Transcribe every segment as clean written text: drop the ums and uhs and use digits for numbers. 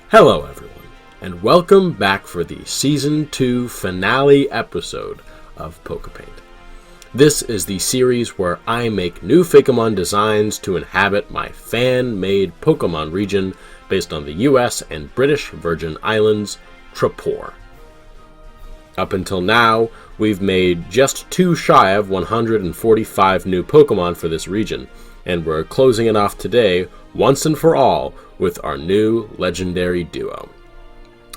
Hello everyone, and welcome back for the Season 2 finale episode of Pokepaint. This is the series where I make new Fakemon designs to inhabit my fan-made Pokemon region based on the US and British Virgin Islands, Tropore. Up until now, we've made just too shy of 145 new Pokemon for this region, and we're closing it off today, once and for all, with our new legendary duo.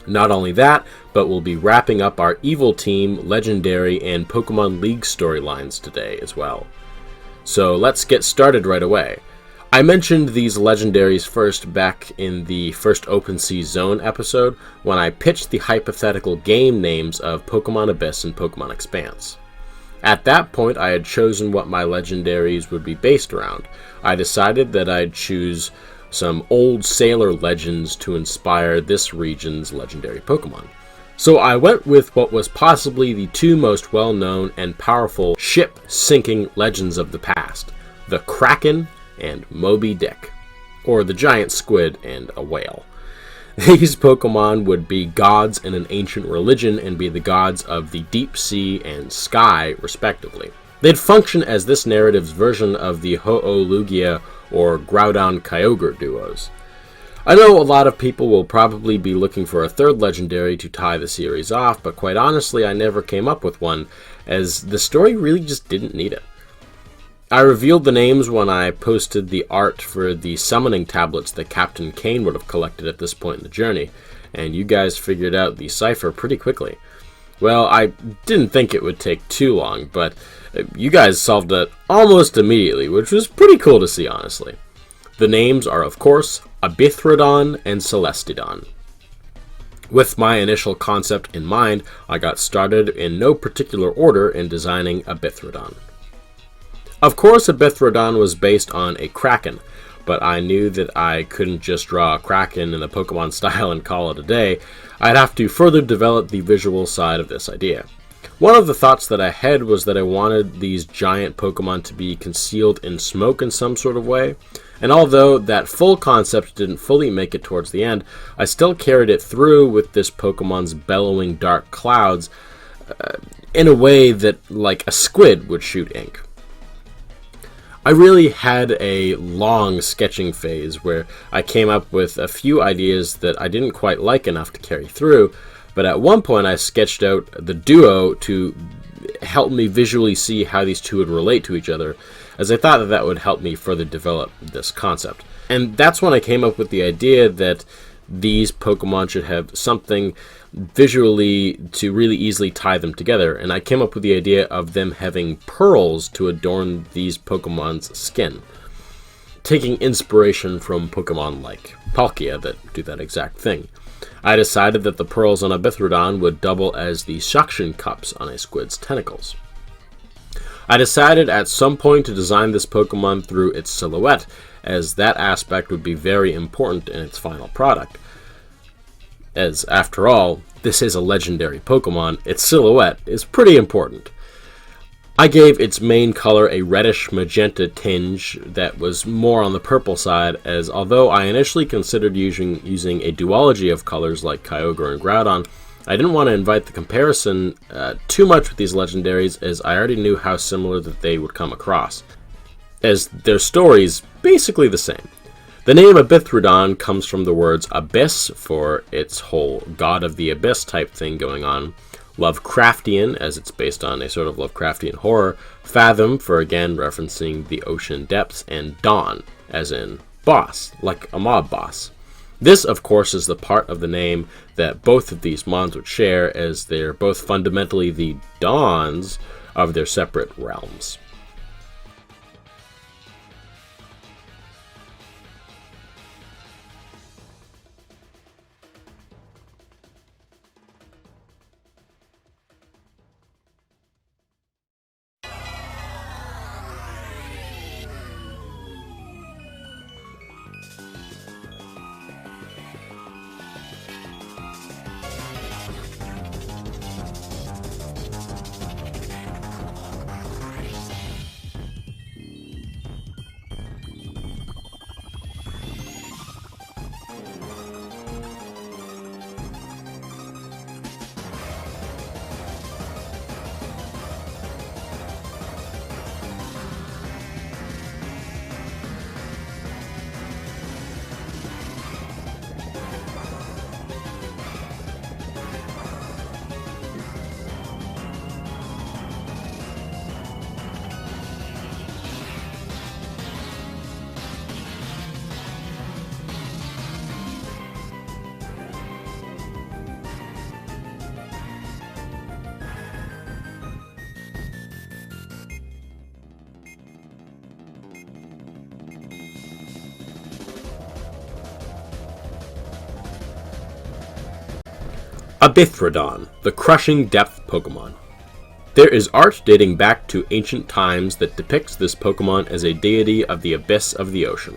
Not only that, but we'll be wrapping up our Evil Team, Legendary, and Pokemon League storylines today as well. So let's get started right away. I mentioned these legendaries first back in the first Open Sea Zone episode when I pitched the hypothetical game names of Pokemon Abyss and Pokemon Expanse. At that point, I had chosen what my legendaries would be based around. I decided that I'd choose some old sailor legends to inspire this region's legendary Pokemon. So I went with what was possibly the two most well-known and powerful ship-sinking legends of the past, the Kraken and Moby Dick, or the giant squid and a whale. These Pokemon would be gods in an ancient religion and be the gods of the deep sea and sky, respectively. They'd function as this narrative's version of the Ho-Oh-Lugia or Groudon-Kyogre duos. I know a lot of people will probably be looking for a third legendary to tie the series off, but quite honestly I never came up with one, as the story really just didn't need it. I revealed the names when I posted the art for the summoning tablets that Captain Kane would have collected at this point in the journey, and you guys figured out the cipher pretty quickly. Well, I didn't think it would take too long, but you guys solved it almost immediately, which was pretty cool to see, honestly. The names are, of course, Abithrodon and Celestidon. With my initial concept in mind, I got started in no particular order in designing Abithrodon. Of course, Abithrodon was based on a Kraken, but I knew that I couldn't just draw a Kraken in the Pokemon style and call it a day. I'd have to further develop the visual side of this idea. One of the thoughts that I had was that I wanted these giant Pokemon to be concealed in smoke in some sort of way, and although that full concept didn't fully make it towards the end, I still carried it through with this Pokemon's bellowing dark clouds in a way that, like a squid would shoot ink. I really had a long sketching phase where I came up with a few ideas that I didn't quite like enough to carry through, but at one point I sketched out the duo to help me visually see how these two would relate to each other, as I thought that that would help me further develop this concept. And that's when I came up with the idea that these Pokemon should have something visually to really easily tie them together, and I came up with the idea of them having pearls to adorn these Pokemon's skin, taking inspiration from Pokemon like Palkia that do that exact thing. I decided that the pearls on Abithrodon would double as the suction cups on a squid's tentacles. I decided at some point to design this Pokemon through its silhouette, as that aspect would be very important in its final product. As, after all, this is a legendary Pokemon, its silhouette is pretty important. I gave its main color a reddish magenta tinge that was more on the purple side, as although I initially considered using a duology of colors like Kyogre and Groudon, I didn't want to invite the comparison too much with these legendaries, as I already knew how similar that they would come across, as their story's basically the same. The name Abithrodon comes from the words abyss for its whole god of the abyss type thing going on, Lovecraftian, as it's based on a sort of Lovecraftian horror, fathom for again referencing the ocean depths, and dawn, as in boss, like a mob boss. This, of course, is the part of the name that both of these mons would share, as they're both fundamentally the dawns of their separate realms. Abithrodon, the Crushing Depth Pokemon. There is art dating back to ancient times that depicts this Pokemon as a deity of the abyss of the ocean.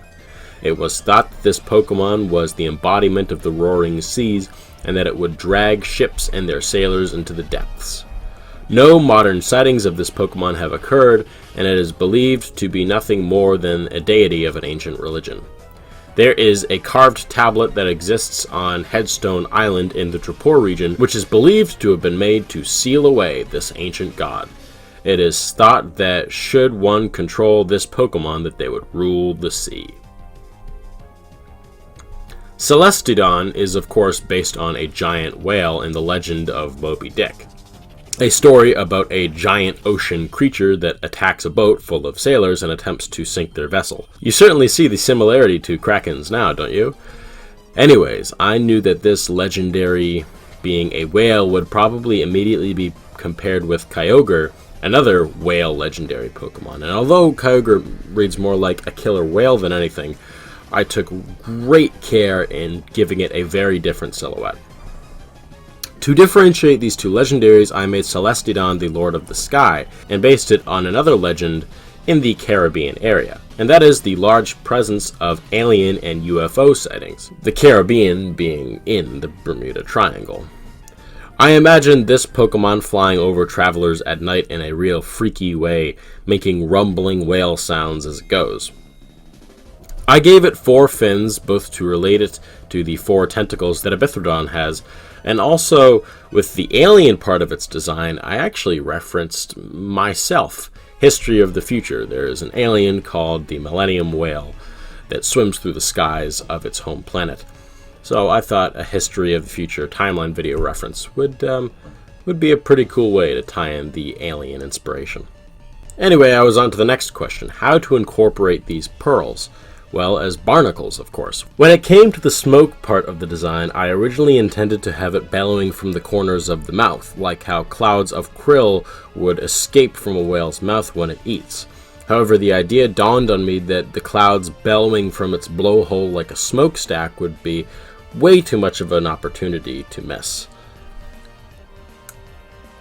It was thought that this Pokemon was the embodiment of the roaring seas, and that it would drag ships and their sailors into the depths. No modern sightings of this Pokemon have occurred, and it is believed to be nothing more than a deity of an ancient religion. There is a carved tablet that exists on Headstone Island in the Tropore region, which is believed to have been made to seal away this ancient god. It is thought that should one control this Pokemon, that they would rule the sea. Celestidon is of course based on a giant whale in the legend of Moby Dick, a story about a giant ocean creature that attacks a boat full of sailors and attempts to sink their vessel. You certainly see the similarity to Krakens now, don't you? Anyways, I knew that this legendary being a whale would probably immediately be compared with Kyogre, another whale legendary Pokemon. And although Kyogre reads more like a killer whale than anything, I took great care in giving it a very different silhouette. To differentiate these two legendaries, I made Celestidon the Lord of the Sky, and based it on another legend in the Caribbean area, and that is the large presence of alien and UFO sightings, the Caribbean being in the Bermuda Triangle. I imagined this Pokemon flying over travelers at night in a real freaky way, making rumbling whale sounds as it goes. I gave it 4 fins, both to relate it to the 4 tentacles that Abithrodon has, and also, with the alien part of its design, I actually referenced myself. History of the future. There is an alien called the Millennium Whale that swims through the skies of its home planet. So I thought a History of the Future timeline video reference would be a pretty cool way to tie in the alien inspiration. Anyway, I was on to the next question. How to incorporate these pearls? Well, as barnacles, of course. When it came to the smoke part of the design, I originally intended to have it bellowing from the corners of the mouth, like how clouds of krill would escape from a whale's mouth when it eats. However, the idea dawned on me that the clouds bellowing from its blowhole like a smokestack would be way too much of an opportunity to miss.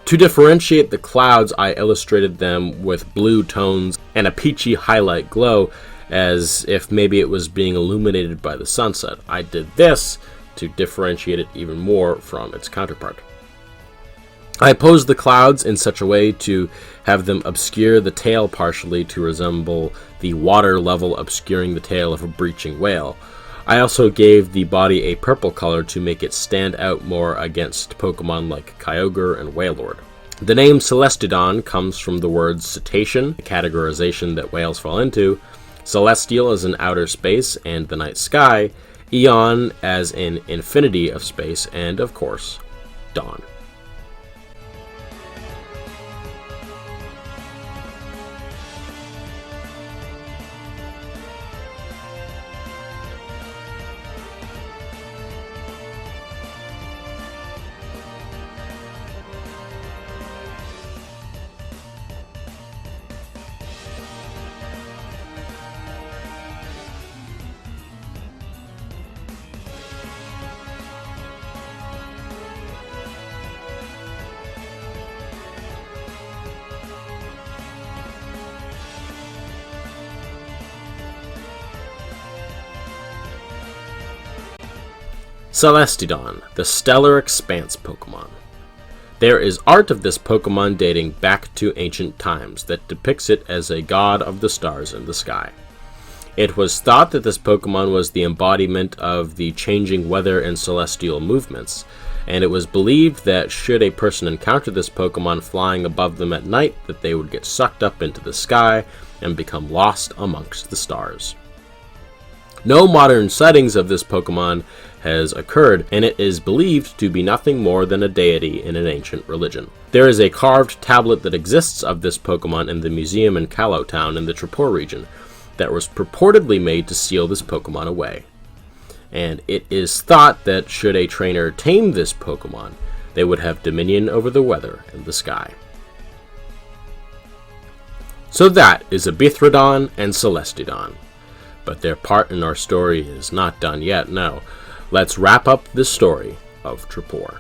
To differentiate the clouds, I illustrated them with blue tones and a peachy highlight glow, as if maybe it was being illuminated by the sunset. I did this to differentiate it even more from its counterpart. I posed the clouds in such a way to have them obscure the tail partially to resemble the water level obscuring the tail of a breaching whale. I also gave the body a purple color to make it stand out more against Pokemon like Kyogre and Wailord. The name Celestidon comes from the word cetacean, a categorization that whales fall into, celestial as in outer space and the night sky, eon as in infinity of space, and of course, dawn. Celestidon, the Stellar Expanse Pokemon. There is art of this Pokemon dating back to ancient times that depicts it as a god of the stars in the sky. It was thought that this Pokemon was the embodiment of the changing weather and celestial movements, and it was believed that should a person encounter this Pokemon flying above them at night, that they would get sucked up into the sky and become lost amongst the stars. No modern sightings of this Pokemon has occurred, and it is believed to be nothing more than a deity in an ancient religion. There is a carved tablet that exists of this Pokemon in the museum in Kalos Town in the Tropore region that was purportedly made to seal this Pokemon away. And it is thought that should a trainer tame this Pokemon, they would have dominion over the weather and the sky. So that is Abithrodon and Celestidon. But their part in our story is not done yet, no. Let's wrap up this story of Tropore.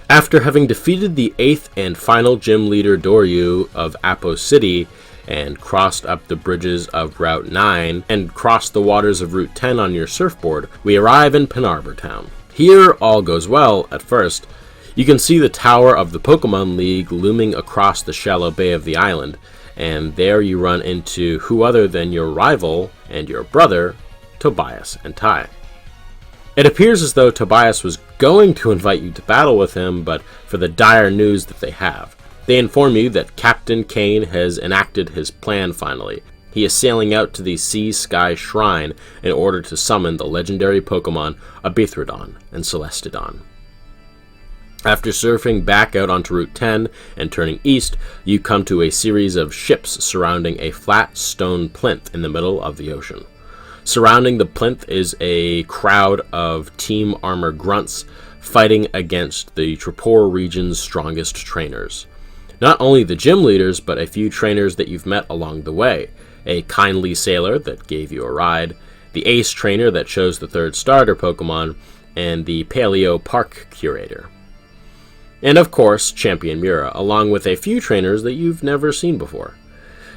After having defeated the 8th and final gym leader Doryu of Apo City, and crossed up the bridges of Route 9, and crossed the waters of Route 10 on your surfboard, we arrive in Penarbor Town. Here, all goes well at first. You can see the tower of the Pokemon League looming across the shallow bay of the island, and there you run into who other than your rival and your brother, Tobias and Tai. It appears as though Tobias was going to invite you to battle with him, but for the dire news that they have. They inform you that Captain Kane has enacted his plan finally. He is sailing out to the Sea Sky Shrine in order to summon the legendary Pokemon Abithrodon and Celestidon. After surfing back out onto Route 10 and turning east, you come to a series of ships surrounding a flat stone plinth in the middle of the ocean. Surrounding the plinth is a crowd of Team Armor grunts fighting against the Tropore Region's strongest trainers. Not only the gym leaders, but a few trainers that you've met along the way. A kindly sailor that gave you a ride, the ace trainer that chose the 3rd starter Pokemon, and the Paleo Park curator. And of course, Champion Mira, along with a few trainers that you've never seen before.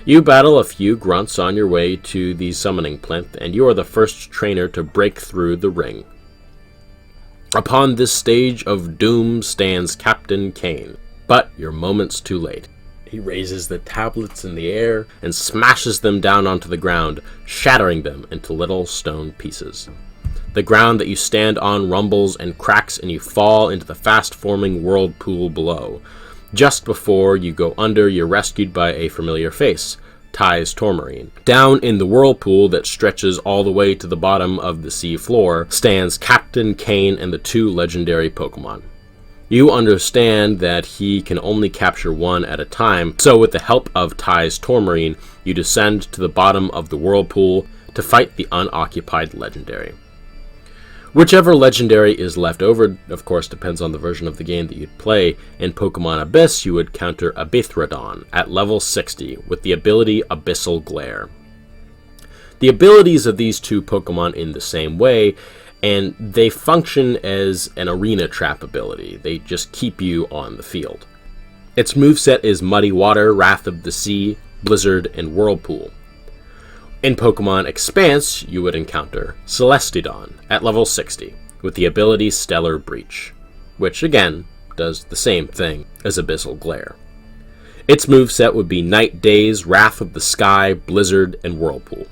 You battle a few grunts on your way to the summoning plinth, and you are the first trainer to break through the ring. Upon this stage of doom stands Captain Kane, but you're moments too late. He raises the tablets in the air and smashes them down onto the ground, shattering them into little stone pieces. The ground that you stand on rumbles and cracks, and you fall into the fast-forming whirlpool below. Just before you go under, you're rescued by a familiar face, Tai's Tourmaline. Down in the whirlpool that stretches all the way to the bottom of the sea floor stands Captain Kane and the 2 legendary Pokemon. You understand that he can only capture one at a time, so with the help of Tai's Tourmaline, you descend to the bottom of the whirlpool to fight the unoccupied legendary. Whichever legendary is left over, of course, depends on the version of the game that you'd play. In Pokemon Abyss, you would counter Abithrodon at level 60 with the ability Abyssal Glare. The abilities of these 2 Pokemon in the same way, and they function as an arena trap ability. They just keep you on the field. Its moveset is Muddy Water, Wrath of the Sea, Blizzard, and Whirlpool. In Pokemon Expanse, you would encounter Celestidon at level 60 with the ability Stellar Breach, which again does the same thing as Abyssal Glare. Its moveset would be Night Daze, Wrath of the Sky, Blizzard, and Whirlpool.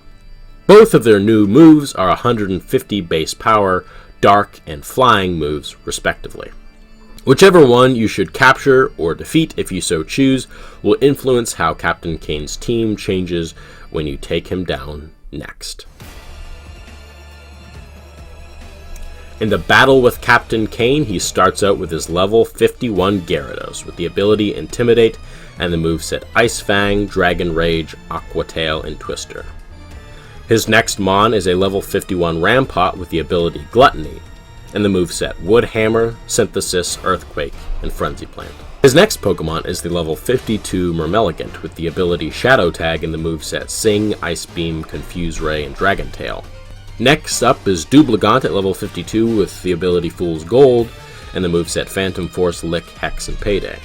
Both of their new moves are 150 base power, dark, and flying moves, respectively. Whichever one you should capture or defeat if you so choose will influence how Captain Kane's team changes when you take him down next. In the battle with Captain Kane, he starts out with his level 51 Gyarados with the ability Intimidate and the moveset Ice Fang, Dragon Rage, Aqua Tail, and Twister. His next Mon is a level 51 Rampart with the ability Gluttony, and the moveset Wood Hammer, Synthesis, Earthquake, and Frenzy Plant. His next Pokemon is the level 52 Murmeligant with the ability Shadow Tag and the moveset Sing, Ice Beam, Confuse Ray, and Dragon Tail. Next up is Dubligant at level 52 with the ability Fool's Gold and the moveset Phantom Force, Lick, Hex, and Payday.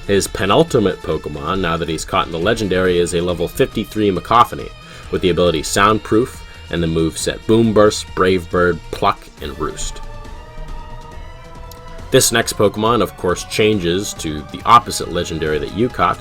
His penultimate Pokemon, now that he's caught in the legendary, is a level 53 Macaphony with the ability Soundproof and the moveset Boom Burst, Brave Bird, Pluck, and Roost. This next Pokemon, of course, changes to the opposite legendary that you caught,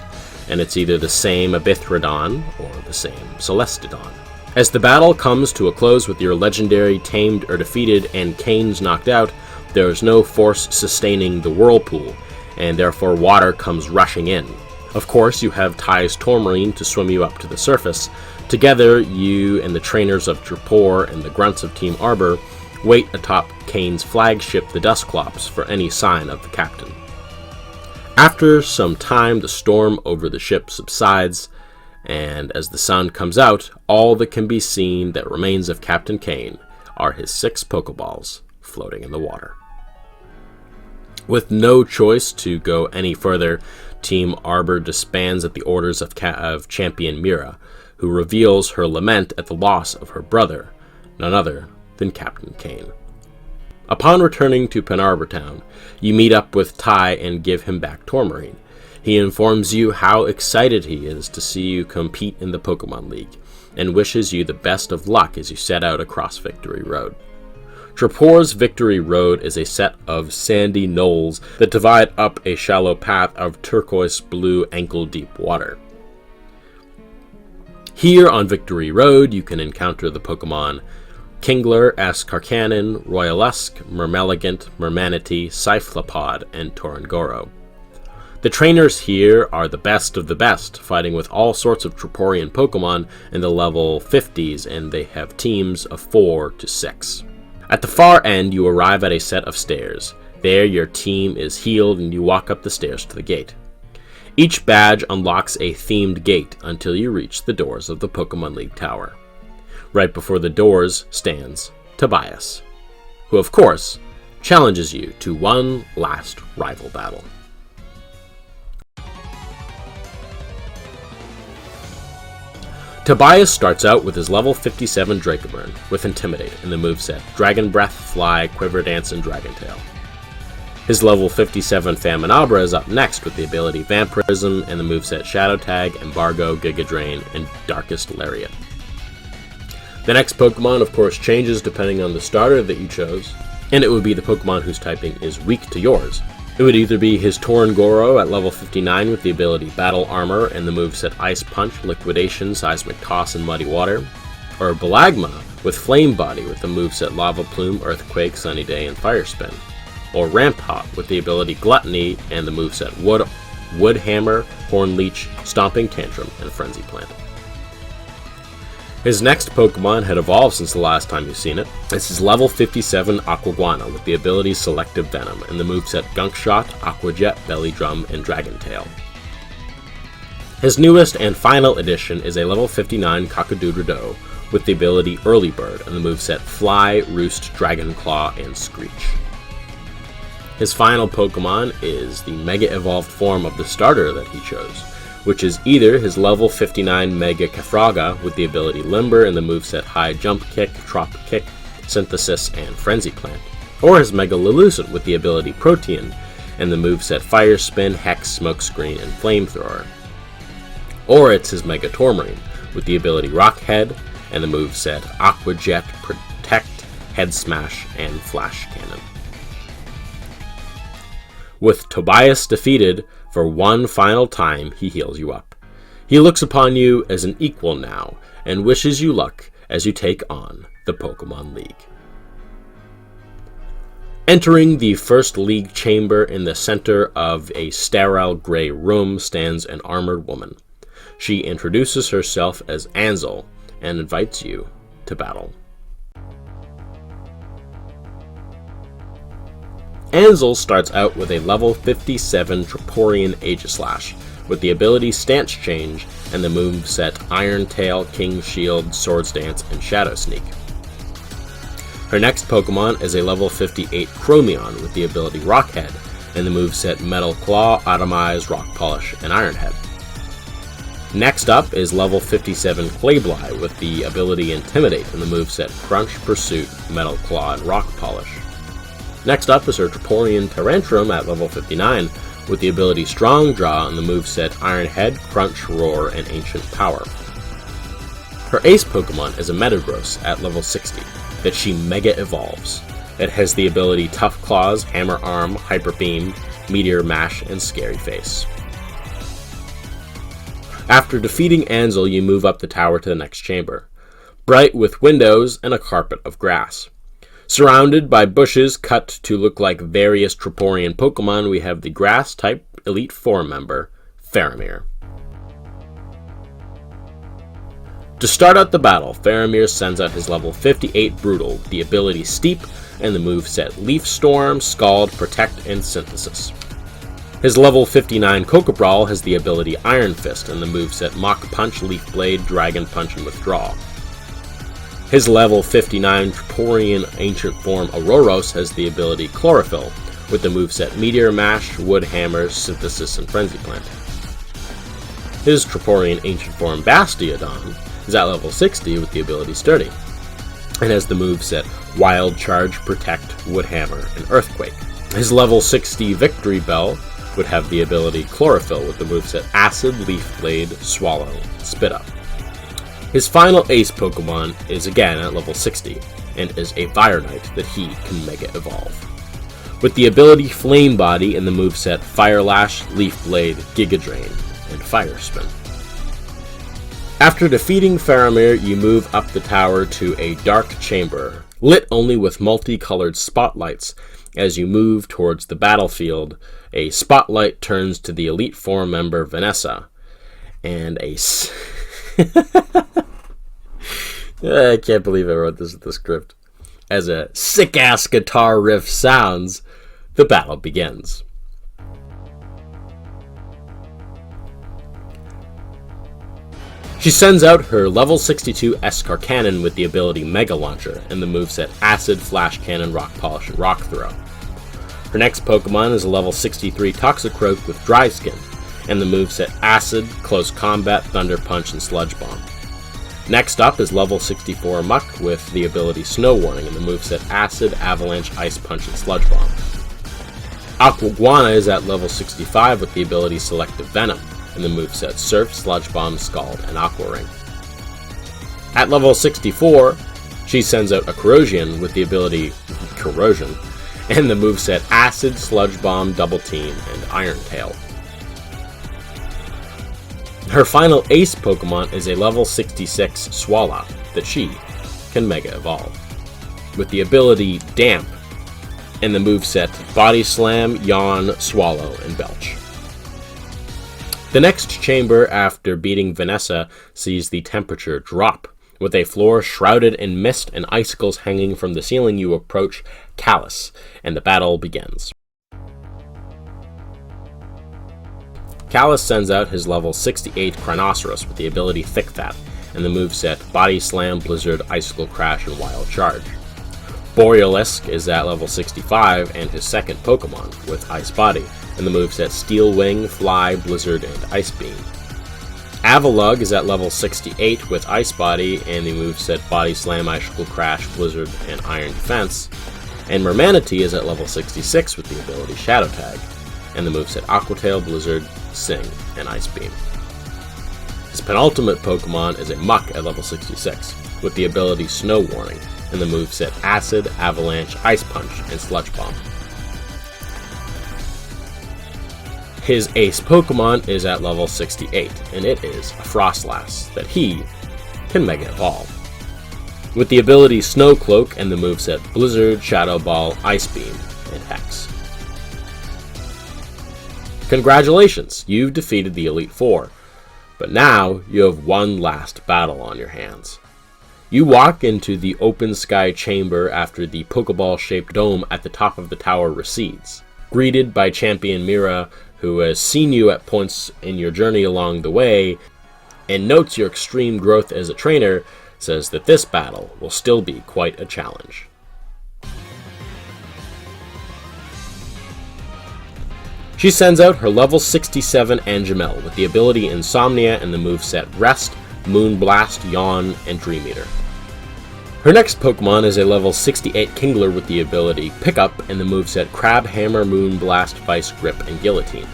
and it's either the same Abithrodon or the same Celestidon. As the battle comes to a close with your legendary tamed or defeated and Kane's knocked out, there is no force sustaining the whirlpool, and therefore water comes rushing in. Of course, you have Tai's Tourmaline to swim you up to the surface. Together, you and the trainers of Tropore and the grunts of Team Arbor wait atop Kane's flagship, the Dusclops, for any sign of the captain. After some time, the storm over the ship subsides, and as the sun comes out, all that can be seen that remains of Captain Kane are his 6 Pokeballs floating in the water. With no choice to go any further, Team Arbor disbands at the orders of Champion Mira, who reveals her lament at the loss of her brother, none other than Captain Kane. Upon returning to Penarbor Town, you meet up with Ty and give him back Tourmaline. He informs you how excited he is to see you compete in the Pokemon League, and wishes you the best of luck as you set out across Victory Road. Tropore's Victory Road is a set of sandy knolls that divide up a shallow path of turquoise-blue ankle-deep water. Here on Victory Road, you can encounter the Pokemon Kingler, Escarcanon, Royalesk, Murmeligant, Murmanity, Cyphlopod, and Torangoro. The trainers here are the best of the best, fighting with all sorts of Troporian Pokemon in the level 50s, and they have teams of 4 to 6. At the far end, you arrive at a set of stairs. There, your team is healed, and you walk up the stairs to the gate. Each badge unlocks a themed gate until you reach the doors of the Pokemon League Tower. Right before the doors stands Tobias, who of course challenges you to one last rival battle. Tobias starts out with his level 57 Dracoburn with Intimidate in the moveset Dragon Breath, Fly, Quiver Dance, and Dragon Tail. His level 57 Faminabra is up next with the ability Vampirism and the moveset Shadow Tag, Embargo, Giga Drain, and Darkest Lariat. The next Pokemon, of course, changes depending on the starter that you chose, and it would be the Pokemon whose typing is weak to yours. It would either be his Torangoro at level 59 with the ability Battle Armor and the moveset Ice Punch, Liquidation, Seismic Toss, and Muddy Water, or Balagma with Flame Body with the moveset Lava Plume, Earthquake, Sunny Day, and Fire Spin, or Ramp-Hop with the ability Gluttony and the moveset Wood Hammer, Horn Leech, Stomping Tantrum, and Frenzy Plant. His next Pokemon had evolved since the last time you've seen it. This is level 57 Aquaguana with the ability Selective Venom and the moveset Gunk Shot, Aqua Jet, Belly Drum, and Dragon Tail. His newest and final addition is a level 59 Cockadoo with the ability Early Bird and the moveset Fly, Roost, Dragon Claw, and Screech. His final Pokemon is the Mega Evolved form of the starter that he chose, which is either his level 59 Mega Kefraga with the ability Limber and the moveset High Jump Kick, Trop Kick, Synthesis, and Frenzy Plant, or his Mega Lelucent with the ability Protean and the moveset Fire Spin, Hex, Smokescreen, and Flamethrower. Or it's his Mega Tourmaline with the ability Rock Head and the moveset Aqua Jet, Protect, Head Smash, and Flash Cannon. With Tobias defeated for one final time, he heals you up. He looks upon you as an equal now, and wishes you luck as you take on the Pokemon League. Entering the first league chamber in the center of a sterile gray room stands an armored woman. She introduces herself as Ansel and invites you to battle. Ansel starts out with a level 57 Troporian Aegislash with the ability Stance Change and the moveset Iron Tail, King Shield, Swords Dance, and Shadow Sneak. Her next Pokemon is a level 58 Chromion with the ability Rock Head and the moveset Metal Claw, Atomize, Rock Polish, and Iron Head. Next up is level 57 Claybly with the ability Intimidate and the moveset Crunch, Pursuit, Metal Claw, and Rock Polish. Next up is her Troporian Tyrantrum at level 59 with the ability Strong Draw and the moveset Iron Head, Crunch, Roar, and Ancient Power. Her ace Pokemon is a Metagross at level 60 that she Mega Evolves. It has the ability Tough Claws, Hammer Arm, Hyper Beam, Meteor Mash, and Scary Face. After defeating Ansel, you move up the tower to the next chamber, bright with windows and a carpet of grass. Surrounded by bushes cut to look like various Troporian Pokemon, we have the Grass-type Elite Four member, Faramir. To start out the battle, Faramir sends out his level 58 Brutal, the ability Steep, and the moveset Leaf Storm, Scald, Protect, and Synthesis. His level 59 Cocobrawl has the ability Iron Fist and the moveset Mach Punch, Leaf Blade, Dragon Punch, and Withdraw. His level 59 Troporian Ancient Form Auroros has the ability Chlorophyll with the moveset Meteor Mash, Wood Hammer, Synthesis, and Frenzy Plant. His Troporian Ancient Form Bastiodon is at level 60 with the ability Sturdy. and has the moveset Wild Charge, Protect, Woodhammer, and Earthquake. His level 60 Victory Bell would have the ability Chlorophyll with the moveset Acid, Leaf Blade, Swallow, Spit Up. His final ace Pokemon is again at level 60, and is a Fire Knight that he can Mega Evolve. With the ability Flame Body and the moveset Fire Lash, Leaf Blade, Giga Drain, and Fire Spin. After defeating Faramir, you move up the tower to a dark chamber, lit only with multicolored spotlights. As you move towards the battlefield, a spotlight turns to the Elite Four member Vanessa, and I can't believe I wrote this in the script. As a sick-ass guitar riff sounds, the battle begins. She sends out her level 62 Escar Cannon with the ability Mega Launcher and the moveset Acid, Flash Cannon, Rock Polish, and Rock Throw. Her next Pokemon is a level 63 Toxicroak with Dry Skin and the moveset Acid, Close Combat, Thunder Punch, and Sludge Bomb. Next up is level 64 Muck with the ability Snow Warning and the moveset Acid, Avalanche, Ice Punch, and Sludge Bomb. Aqua is at level 65 with the ability Selective Venom and the moveset Surf, Sludge Bomb, Scald, and Aqua Ring. At level 64, she sends out a Corrosion with the ability Corrosion and the moveset Acid, Sludge Bomb, Double Team, and Iron Tail. Her final ace Pokemon is a level 66 Swallow that she can Mega Evolve. With the ability Damp and the moveset Body Slam, Yawn, Swallow, and Belch. The next chamber after beating Vanessa sees the temperature drop. With a floor shrouded in mist and icicles hanging from the ceiling, you approach Callus, and the battle begins. Callus sends out his level 68 Chronoceros with the ability Thick Fat, and the moveset Body Slam, Blizzard, Icicle Crash, and Wild Charge. Borealisk is at level 65 and his second Pokemon with Ice Body, and the moveset Steel Wing, Fly, Blizzard, and Ice Beam. Avalugg is at level 68 with Ice Body and the moveset Body Slam, Icicle Crash, Blizzard, and Iron Defense. And Mermanity is at level 66 with the ability Shadow Tag, and the moveset Aqua Tail, Blizzard, Sing, and Ice Beam. His penultimate Pokemon is a Muck at level 66 with the ability Snow Warning, and the moveset Acid, Avalanche, Ice Punch, and Sludge Bomb. His ace Pokemon is at level 68, and it is a Frostlass that he can Mega Evolve. With the ability Snow Cloak and the moveset Blizzard, Shadow Ball, Ice Beam, and Hex. Congratulations, you've defeated the Elite Four, but now you have one last battle on your hands. You walk into the open sky chamber after the Pokeball-shaped dome at the top of the tower recedes. Greeted by Champion Mira, who has seen you at points in your journey along the way, and notes your extreme growth as a trainer, says that this battle will still be quite a challenge. She sends out her level 67 Angemel with the ability Insomnia and the moveset Rest, Moonblast, Yawn, and Dream Eater. Her next Pokemon is a level 68 Kingler with the ability Pickup and the moveset Crab Hammer, Moonblast, Vice Grip, and Guillotine.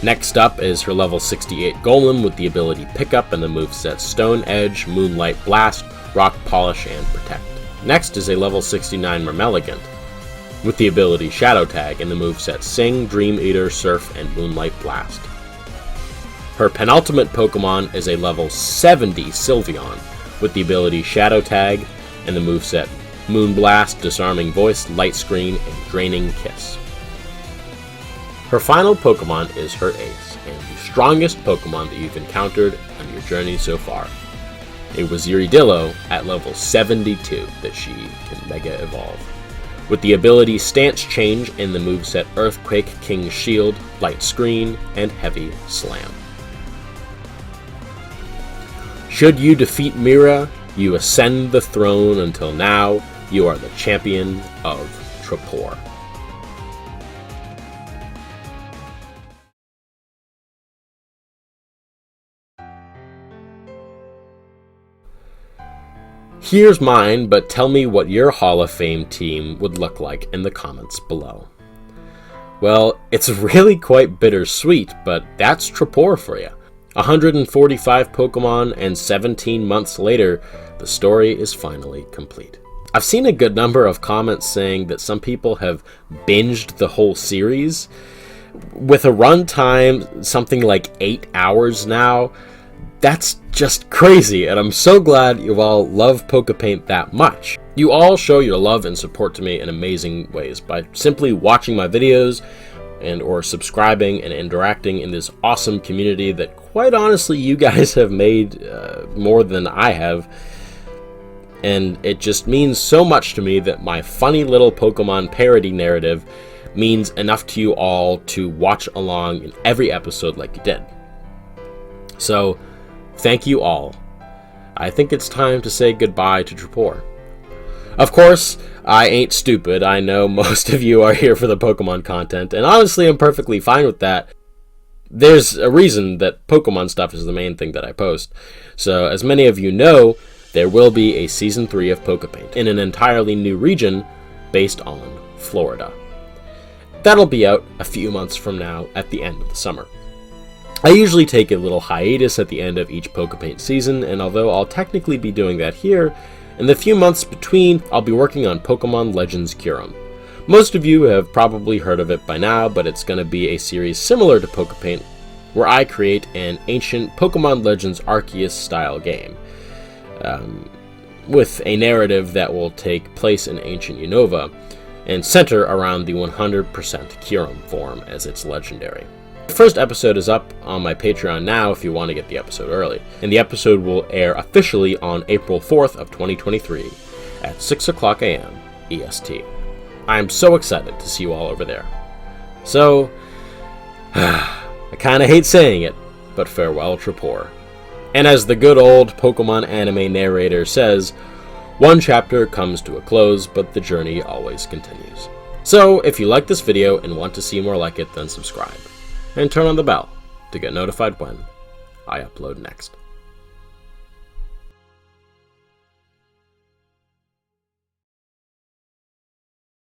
Next up is her level 68 Golem with the ability Pickup and the moveset Stone Edge, Moonlight Blast, Rock Polish, and Protect. Next is a level 69 Marmeligant with the ability Shadow Tag and the moveset Sing, Dream Eater, Surf, and Moonlight Blast. Her penultimate Pokemon is a level 70 Sylveon with the ability Shadow Tag and the moveset Moonblast, Disarming Voice, Light Screen, and Draining Kiss. Her final Pokemon is her ace, and the strongest Pokemon that you've encountered on your journey so far. It was Dillo at level 72 that she can Mega Evolve. With the ability Stance Change and the moveset Earthquake, King's Shield, Light Screen, and Heavy Slam. Should you defeat Mira, you ascend the throne. Until now, you are the champion of Tropore. Here's mine, but tell me what your Hall of Fame team would look like in the comments below. Well, it's really quite bittersweet, but that's Tropore for you. 145 Pokemon, and 17 months later, the story is finally complete. I've seen a good number of comments saying that some people have binged the whole series. With a runtime something like 8 hours now, that's just crazy, and I'm so glad you all love Pokepaint that much. You all show your love and support to me in amazing ways by simply watching my videos and or subscribing and interacting in this awesome community that, quite honestly, you guys have made more than I have. And it just means so much to me that my funny little Pokemon parody narrative means enough to you all to watch along in every episode like you did. So, thank you all. I think it's time to say goodbye to Tropore. Of course, I ain't stupid. I know most of you are here for the Pokemon content, and honestly, I'm perfectly fine with that. There's a reason that Pokemon stuff is the main thing that I post. So, as many of you know, there will be a Season 3 of Pokepaint in an entirely new region based on Florida. That'll be out a few months from now at the end of the summer. I usually take a little hiatus at the end of each Pokepaint season, and although I'll technically be doing that here, in the few months between, I'll be working on Pokémon Legends Kyurem. Most of you have probably heard of it by now, but it's going to be a series similar to Pokepaint, where I create an ancient Pokémon Legends Arceus style game, with a narrative that will take place in ancient Unova, and center around the 100% Kyurem form as its legendary. The first episode is up on my Patreon now if you want to get the episode early, and the episode will air officially on April 4th of 2023 at 6 o'clock a.m. EST. I am so excited to see you all over there. So, I kinda hate saying it, but farewell Tropore. And as the good old Pokemon anime narrator says, one chapter comes to a close, but the journey always continues. So, if you like this video and want to see more like it, then subscribe. And turn on the bell to get notified when I upload next.